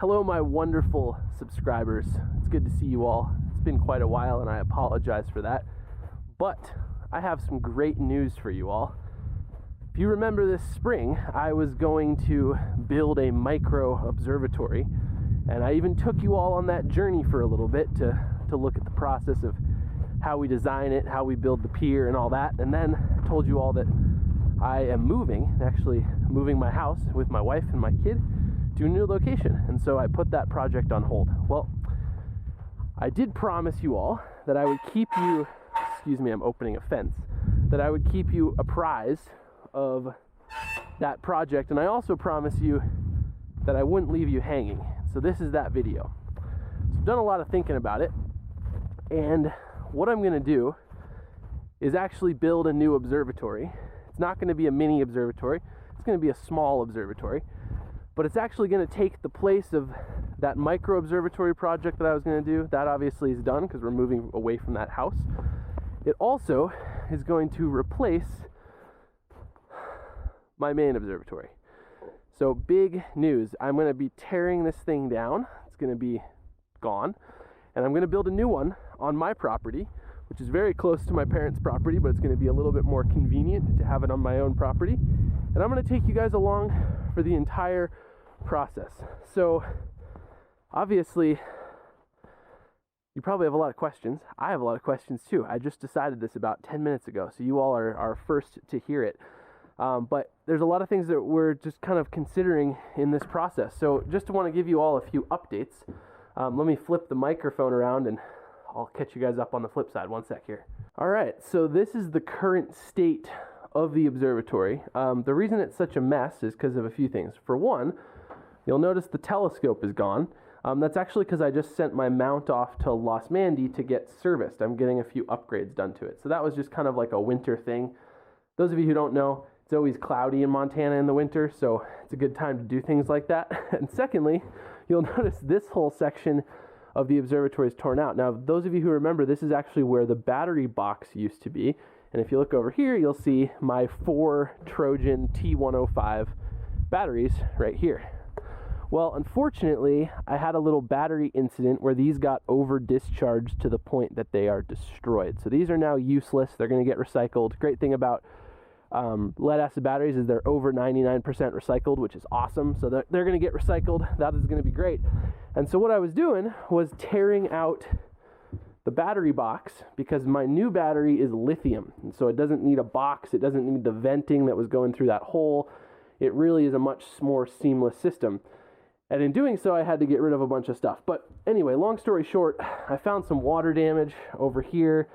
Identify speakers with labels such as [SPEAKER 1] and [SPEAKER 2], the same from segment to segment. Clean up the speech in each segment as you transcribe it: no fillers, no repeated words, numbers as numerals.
[SPEAKER 1] Hello, my wonderful subscribers. It's good to see you all. It's been quite a while, and I apologize for that. But I have some great news for you all. If you remember this spring, I was going to build a micro observatory, and I even took you all on that journey for a little bit to look at the process of how we design it, how we build the pier and all that, and then told you all that I am actually moving my house with my wife and my kid to a new location, and so I put that project on hold. Well, I did promise you all that I would keep you, excuse me, I'm opening a fence, that I would keep you apprised of that project, and I also promise you that I wouldn't leave you hanging. So this is that video. So I've done a lot of thinking about it, and what I'm going to do is actually build a new observatory. It's not going to be a mini observatory, it's going to be a small observatory. But it's actually going to take the place of that micro observatory project that I was going to do. That obviously is done because we're moving away from that house. It also is going to replace my main observatory. So big news. I'm going to be tearing this thing down. It's going to be gone. And I'm going to build a new one on my property, which is very close to my parents' property, but it's going to be a little bit more convenient to have it on my own property. And I'm going to take you guys along for the entire process. So obviously you probably have a lot of questions. I have a lot of questions too. I just decided this about 10 minutes ago, so you all are first to hear it. But there's a lot of things that we're just kind of considering in this process. So just want to give you all a few updates. Let me flip the microphone around and I'll catch you guys up on the flip side. One sec here. All right, so this is the current state of the observatory. The reason it's such a mess is because of a few things. For one, you'll notice the telescope is gone. That's actually because I just sent my mount off to Los Mandy to get serviced. I'm getting a few upgrades done to it. So that was just kind of like a winter thing. Those of you who don't know, it's always cloudy in Montana in the winter, so it's a good time to do things like that. And secondly, you'll notice this whole section of the observatory is torn out. Now, those of you who remember, this is actually where the battery box used to be. And if you look over here, you'll see my 4 Trojan T105 batteries right here. Well, unfortunately, I had a little battery incident where these got over discharged to the point that they are destroyed. So these are now useless. They're going to get recycled. Great thing about lead acid batteries is they're over 99% recycled, which is awesome. So they're going to get recycled. That is going to be great. And so what I was doing was tearing out the battery box because my new battery is lithium. And so it doesn't need a box. It doesn't need the venting that was going through that hole. It really is a much more seamless system. And in doing so, I had to get rid of a bunch of stuff. But anyway, long story short, I found some water damage over here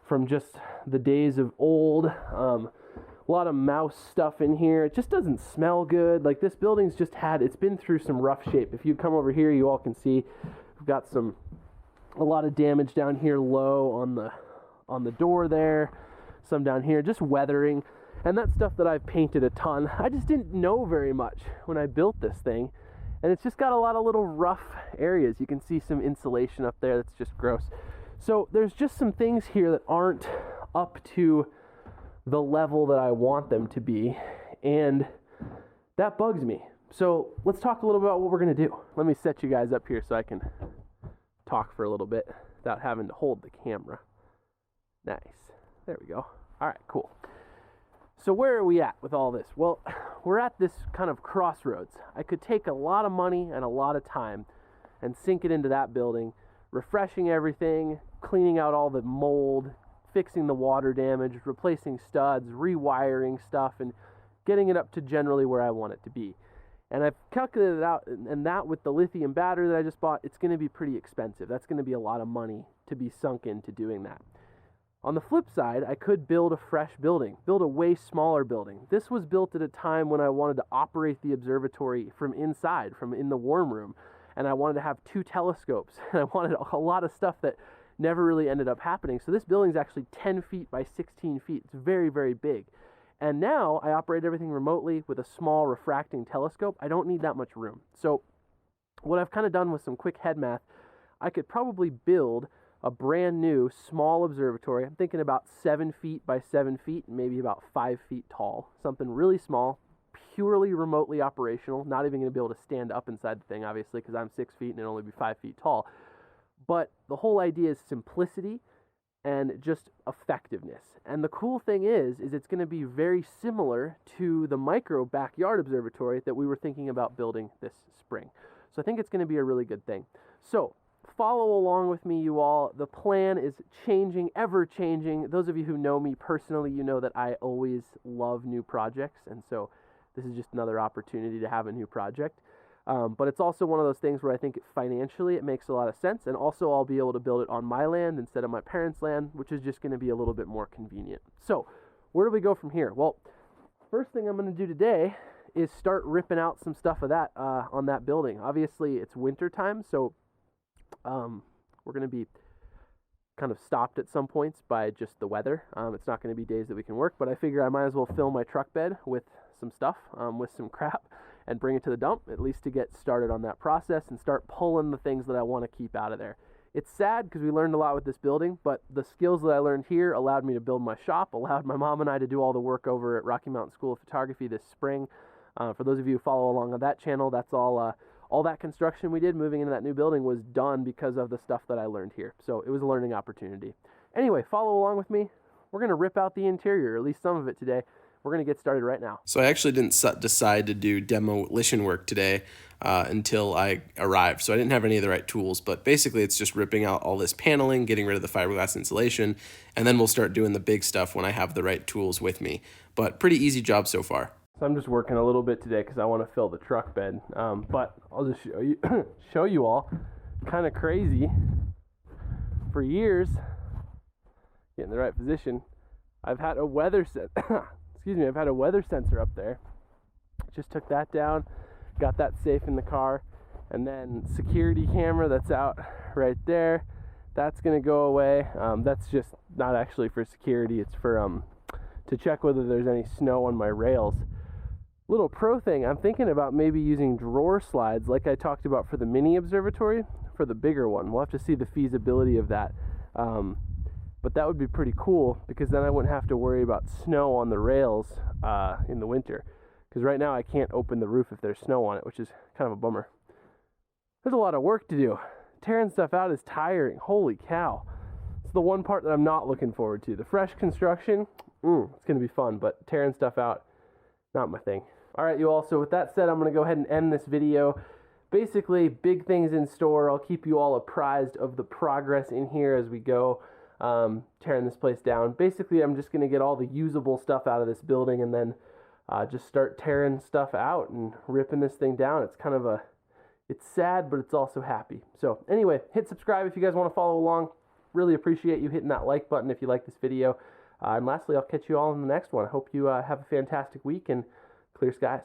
[SPEAKER 1] from just the days of old. A lot of mouse stuff in here. It just doesn't smell good. Like, this building's just it's been through some rough shape. If you come over here, you all can see we've got a lot of damage down here low on the door there, some down here, just weathering. And that's stuff that I've painted a ton. I just didn't know very much when I built this thing. And it's just got a lot of little rough areas. You can see some insulation up there that's just gross. So there's just some things here that aren't up to the level that I want them to be. And that bugs me. So let's talk a little bit about what we're going to do. Let me set you guys up here so I can talk for a little bit without having to hold the camera. Nice. There we go. All right, cool. So where are we at with all this? Well, we're at this kind of crossroads. I could take a lot of money and a lot of time and sink it into that building, refreshing everything, cleaning out all the mold, fixing the water damage, replacing studs, rewiring stuff, and getting it up to generally where I want it to be. And I've calculated it out, and that with the lithium battery that I just bought, it's going to be pretty expensive. That's going to be a lot of money to be sunk into doing that. On the flip side, I could build a fresh building, build a way smaller building. This was built at a time when I wanted to operate the observatory from inside, from in the warm room, and I wanted to have 2 telescopes, and I wanted a lot of stuff that never really ended up happening. So this building is actually 10 feet by 16 feet. It's very, very big. And now I operate everything remotely with a small refracting telescope. I don't need that much room. So what I've kind of done with some quick head math, I could probably build a brand new small observatory. I'm thinking about 7 feet by 7 feet, maybe about 5 feet tall. Something really small, purely remotely operational, not even going to be able to stand up inside the thing, obviously, because I'm 6 feet and it'll only be 5 feet tall. But the whole idea is simplicity and just effectiveness. And the cool thing is it's going to be very similar to the micro backyard observatory that we were thinking about building this spring. So I think it's going to be a really good thing. So follow along with me, you all. The plan is changing, ever changing. Those of you who know me personally, you know that I always love new projects, and so this is just another opportunity to have a new project. But it's also one of those things where I think financially it makes a lot of sense, and also I'll be able to build it on my land instead of my parents' land, which is just going to be a little bit more convenient. So where do we go from here? Well, first thing I'm going to do today is start ripping out some stuff of that on that building. Obviously, it's winter time, so we're going to be kind of stopped at some points by just the weather. It's not going to be days that we can work, but I figure I might as well fill my truck bed with some stuff, with some crap, and bring it to the dump, at least to get started on that process and start pulling the things that I want to keep out of there. It's sad because we learned a lot with this building, but the skills that I learned here allowed me to build my shop, allowed my mom and I to do all the work over at Rocky Mountain School of Photography this spring. For those of you who follow along on that channel, that's all that construction we did moving into that new building was done because of the stuff that I learned here. So it was a learning opportunity. Anyway, follow along with me. We're going to rip out the interior, or at least some of it today. We're going to get started right now.
[SPEAKER 2] So I actually didn't decide to do demolition work today until I arrived. So I didn't have any of the right tools, but basically it's just ripping out all this paneling, getting rid of the fiberglass insulation, and then we'll start doing the big stuff when I have the right tools with me. But pretty easy job so far.
[SPEAKER 1] So I'm just working a little bit today because I want to fill the truck bed, but I'll just show you all. Kind of crazy. For years, get in the right position, I've had a weather I've had a weather sensor up there. Just took that down, got that safe in the car, and then security camera that's out right there. That's gonna go away. That's just not actually for security. It's for to check whether there's any snow on my rails. Little pro thing, I'm thinking about maybe using drawer slides like I talked about for the mini observatory for the bigger one. We'll have to see the feasibility of that. But that would be pretty cool because then I wouldn't have to worry about snow on the rails in the winter. Because right now I can't open the roof if there's snow on it, which is kind of a bummer. There's a lot of work to do. Tearing stuff out is tiring. Holy cow. It's the one part that I'm not looking forward to. The fresh construction, it's going to be fun, but tearing stuff out, not my thing. All right, you all. So with that said, I'm going to go ahead and end this video. Basically, big things in store. I'll keep you all apprised of the progress in here as we go. Tearing this place down. Basically, I'm just going to get all the usable stuff out of this building and then just start tearing stuff out and ripping this thing down. It's kind of it's sad, but it's also happy. So anyway, hit subscribe if you guys want to follow along. Really appreciate you hitting that like button if you like this video. And lastly, I'll catch you all in the next one. I hope you have a fantastic week and clear skies.